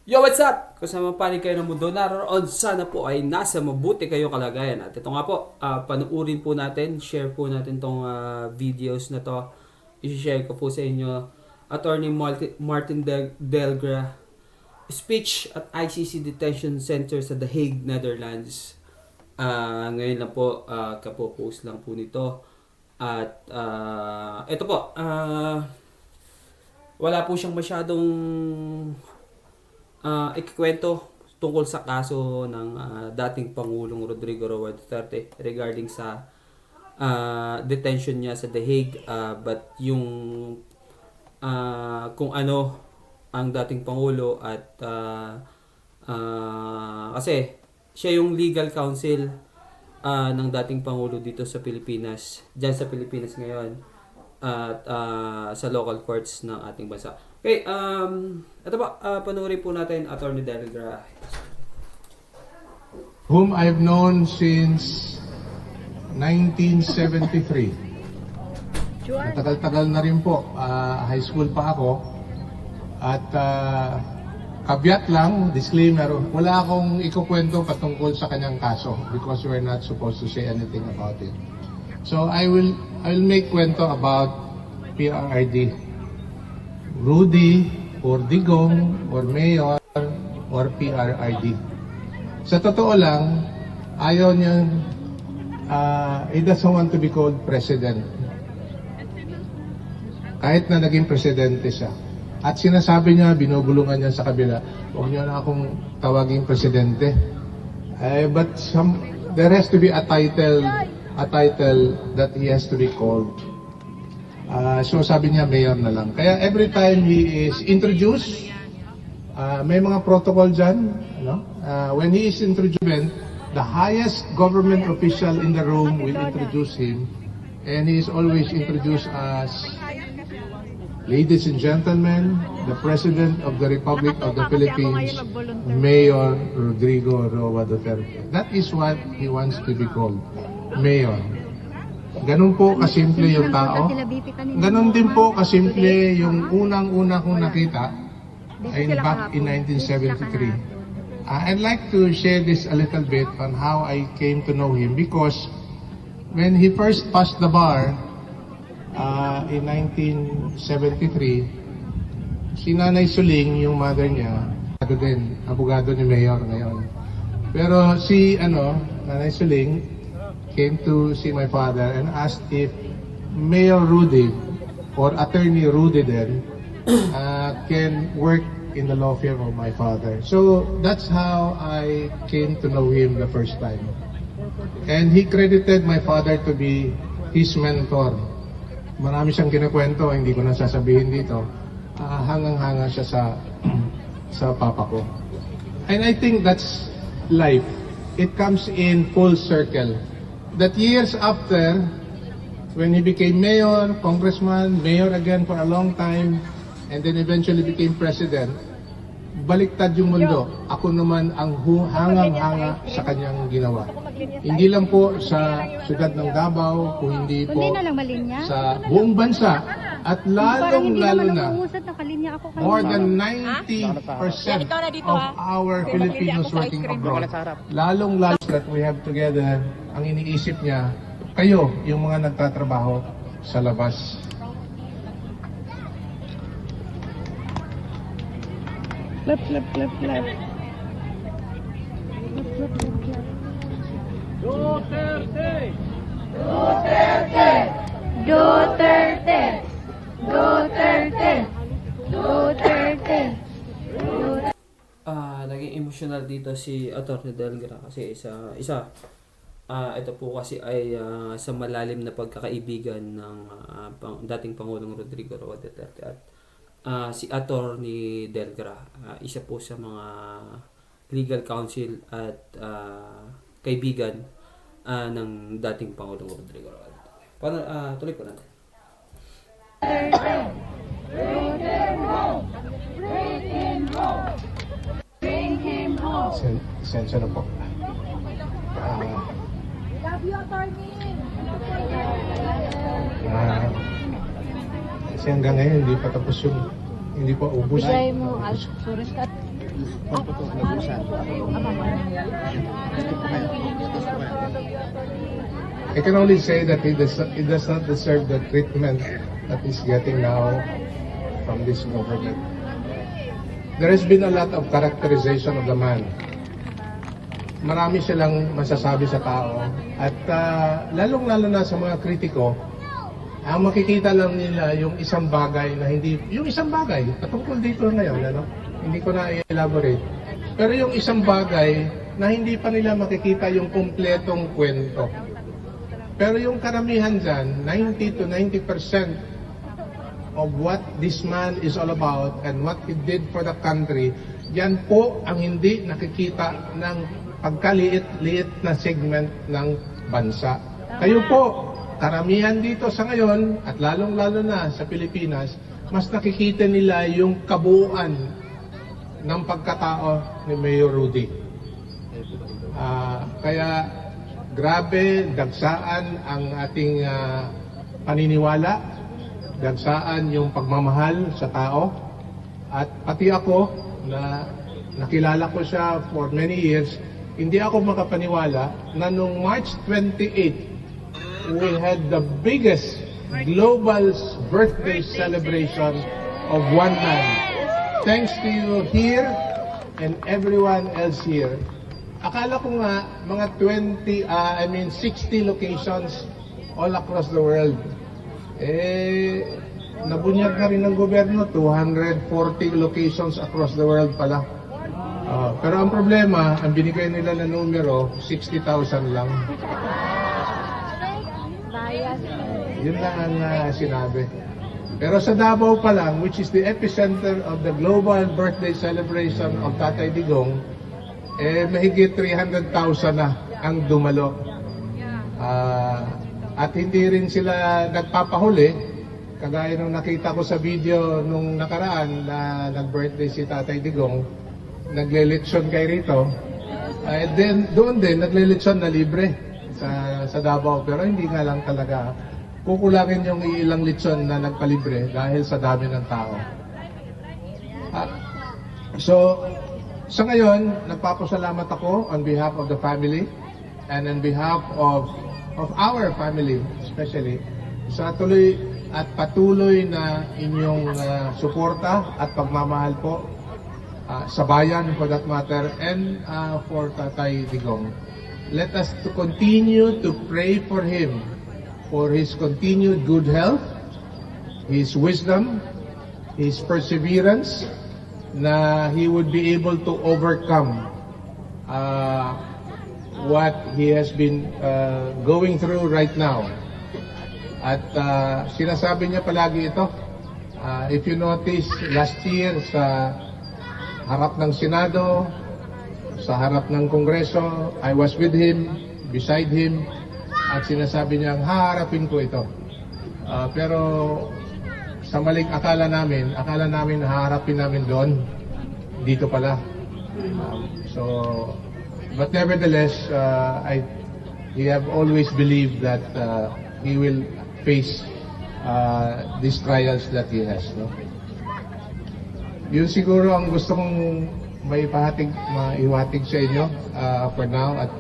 Yo, what's up? Kasama panig kayo ng mundo, naroon sana po ay nasa mabuti kayo kalagayan. At ito nga po, panuurin po natin, share po natin tong videos na to. I-share ko po sa inyo, Attorney Martin Delgra, speech at ICC Detention Center sa The Hague, Netherlands. Ngayon lang po, kapo-post lang po nito. At ito po, wala po siyang masyadong ikikwento tungkol sa kaso ng dating Pangulong Rodrigo Roa Duterte regarding sa detention niya sa The Hague, but yung kung ano ang dating Pangulo at kasi siya yung legal counsel ng dating Pangulo dito sa Pilipinas, dyan sa Pilipinas ngayon at sa local courts ng ating bansa. Okay, ito po, panoorin po natin Attorney Delgra. Whom I've known since 1973. Matagal-tagal na rin po. High school pa ako. At kabyat lang, disclaimer, wala akong ikukwento patungkol sa kanyang kaso because we're not supposed to say anything about it. So I will make kwento about PRRD. Rudy or Digong or Mayor or PRRD. Sa totoo lang, ayaw niya, he doesn't want to be called president. Kahit na naging presidente siya. At sinasabi niya, binubulungan niya sa kabila, huwag niyo na akong tawaging presidente. But there has to be a title that he has to be called. So sabi niya, mayor na lang. Kaya every time he is introduced, may mga protocol dyan. No? When he is introduced, the highest government official in the room will introduce him. And he is always introduced as, ladies and gentlemen, the President of the Republic of the Philippines, Mayor Rodrigo Roa Duterte. That is what he wants to be called, Mayor. Ganun po kasimple yung tao. Ganun din po kasimple yung unang-una kong nakita ay back in 1973. I'd like to share this a little bit on how I came to know him because when he first passed the bar in 1973, si Nanay Suling, yung mother niya, abogado ni Mayor ngayon. Pero si Nanay Suling came to see my father and asked if Mayor Rudy or Attorney Rudy then can work in the law firm of my father. So that's how I came to know him the first time. And he credited my father to be his mentor. Marami siyang kinukwento, hindi ko na sasabihin dito. Hangang-hanga siya sa papa ko. And I think that's life. It comes in full circle. That years after, when he became mayor, congressman, mayor again for a long time, and then eventually became president, baliktad yung mundo. Ako naman ang hangang-hanga sa kanyang ginawa. Hindi lang po sa siyudad ng Davao, kung hindi po sa buong bansa, at lalong-lalo na, more than 90% of our Filipinos working abroad, lalong-lalo that we have together, ang iniisip niya, kayo, yung mga nagtatrabaho sa labas. Flip, flip, flip, flip. Duterte! Duterte! Duterte! Duterte! Duterte! Naging emotional dito si Attorney Delgra kasi ito po kasi ay sa malalim na pagkakaibigan ng dating Pangulong Rodrigo Roa Duterte at si Attorney Delgra, isa po sa mga legal counsel at kaibigan ng dating Pangulong Rodrigo Roa Duterte. Tuloy po natin. Sensya na po. Love you, attorney! Kasi hanggang ngayon, hindi pa tapos yung Hindi po ubus. Bigay mo, sorry. I can only say that he does not deserve the treatment that he's getting now from this government. There has been a lot of characterization of the man. Marami silang masasabi sa tao at lalong-lalo na sa mga kritiko, ang makikita lang nila yung isang bagay na hindi, yung isang bagay, patungkol dito ngayon, ano? Hindi ko na i-elaborate. Pero yung isang bagay na hindi pa nila makikita yung kumpletong kwento. Pero yung karamihan dyan, 90 to 90% of what this man is all about and what he did for the country, yan po ang hindi nakikita ng pagkaliit-liit na segment ng bansa. Kayo po, karamihan dito sa ngayon, at lalong-lalo na sa Pilipinas, mas nakikita nila yung kabuuan ng pagkatao ni Mayor Rudy. Kaya grabe, dagsaan ang ating paniniwala, dagsaan yung pagmamahal sa tao, at pati ako na nakilala ko siya for many years, hindi ako makapaniwala na nung March 28, we had the biggest global birthday celebration of one man. Thanks to you here and everyone else here. Akala ko nga mga 60 locations all across the world. Nabunyag na rin ng gobyerno, 240 locations across the world pala. Pero ang problema, ang binigay nila na numero, 60,000 lang. Yun lang ang sinabi. Pero sa Davao pa lang, which is the epicenter of the global birthday celebration of Tatay Digong, mahigit 300,000 na ang dumalo. At hindi rin sila nagpapahuli, kagaya nung nakita ko sa video nung nakaraan na nag-birthday si Tatay Digong, nagle-lechon kay rito. Then doon din nagle-lechon na libre sa Davao, pero hindi nga lang talaga kukulangin yung ilang lechon na nagpalibre dahil sa dami ng tao. So sa ngayon, nagpapasalamat ako on behalf of the family and on behalf of our family especially sa tuloy at patuloy na inyong suporta at pagmamahal po sa bayan for that matter and for Tatay Digong. Let us to continue to pray for him, for his continued good health, his wisdom, his perseverance, na he would be able to overcome what he has been going through right now. At sinasabi niya palagi ito, if you notice last year sa harap ng Senado, sa harap ng Kongreso, I was with him, beside him, at sinasabi niya, haharapin ko ito. Pero sa maling akala namin haharapin namin doon, dito pala. But nevertheless, he have always believed that he will face these trials that he has. No? Yun siguro ang gusto kong maiwatig sa inyo for now. At